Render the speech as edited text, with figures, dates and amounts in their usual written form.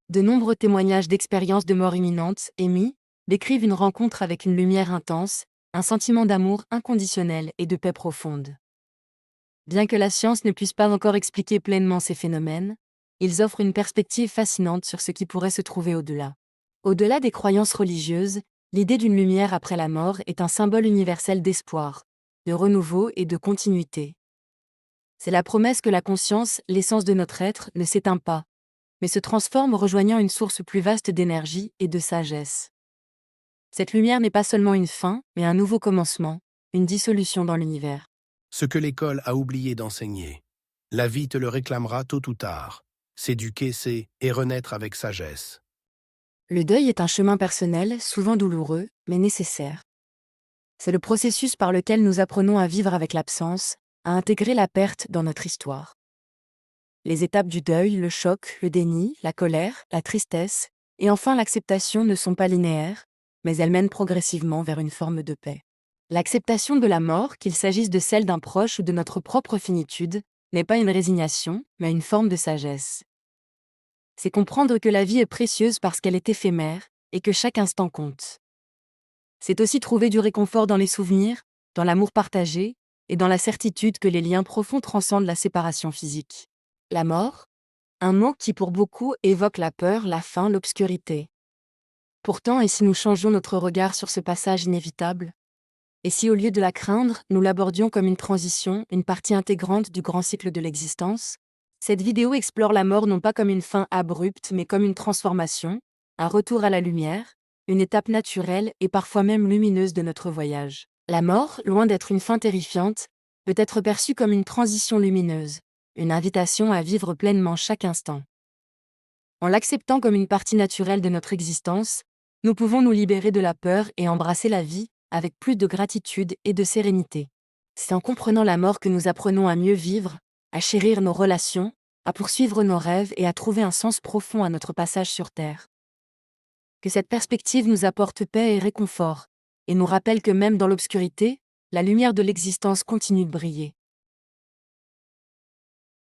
De nombreux témoignages d'expériences de mort imminente, émis, décrivent une rencontre avec une lumière intense, un sentiment d'amour inconditionnel et de paix profonde. Bien que la science ne puisse pas encore expliquer pleinement ces phénomènes, ils offrent une perspective fascinante sur ce qui pourrait se trouver au-delà. Au-delà des croyances religieuses, l'idée d'une lumière après la mort est un symbole universel d'espoir, de renouveau et de continuité. C'est la promesse que la conscience, l'essence de notre être, ne s'éteint pas, mais se transforme rejoignant une source plus vaste d'énergie et de sagesse. Cette lumière n'est pas seulement une fin, mais un nouveau commencement, une dissolution dans l'univers. Ce que l'école a oublié d'enseigner. La vie te le réclamera tôt ou tard. S'éduquer, c'est et renaître avec sagesse. Le deuil est un chemin personnel, souvent douloureux, mais nécessaire. C'est le processus par lequel nous apprenons à vivre avec l'absence, à intégrer la perte dans notre histoire. Les étapes du deuil, le choc, le déni, la colère, la tristesse, et enfin l'acceptation ne sont pas linéaires, mais elles mènent progressivement vers une forme de paix. L'acceptation de la mort, qu'il s'agisse de celle d'un proche ou de notre propre finitude, n'est pas une résignation, mais une forme de sagesse. C'est comprendre que la vie est précieuse parce qu'elle est éphémère, et que chaque instant compte. C'est aussi trouver du réconfort dans les souvenirs, dans l'amour partagé, et dans la certitude que les liens profonds transcendent la séparation physique. La mort, un mot qui pour beaucoup évoque la peur, la faim, l'obscurité. Pourtant, et si nous changions notre regard sur ce passage inévitable? Et si au lieu de la craindre, nous l'abordions comme une transition, une partie intégrante du grand cycle de l'existence? Cette vidéo explore la mort non pas comme une fin abrupte, mais comme une transformation, un retour à la lumière, une étape naturelle et parfois même lumineuse de notre voyage. La mort, loin d'être une fin terrifiante, peut être perçue comme une transition lumineuse, une invitation à vivre pleinement chaque instant. En l'acceptant comme une partie naturelle de notre existence, nous pouvons nous libérer de la peur et embrasser la vie avec plus de gratitude et de sérénité. C'est en comprenant la mort que nous apprenons à mieux vivre, à chérir nos relations, à poursuivre nos rêves et à trouver un sens profond à notre passage sur Terre. Que cette perspective nous apporte paix et réconfort, et nous rappelle que même dans l'obscurité, la lumière de l'existence continue de briller.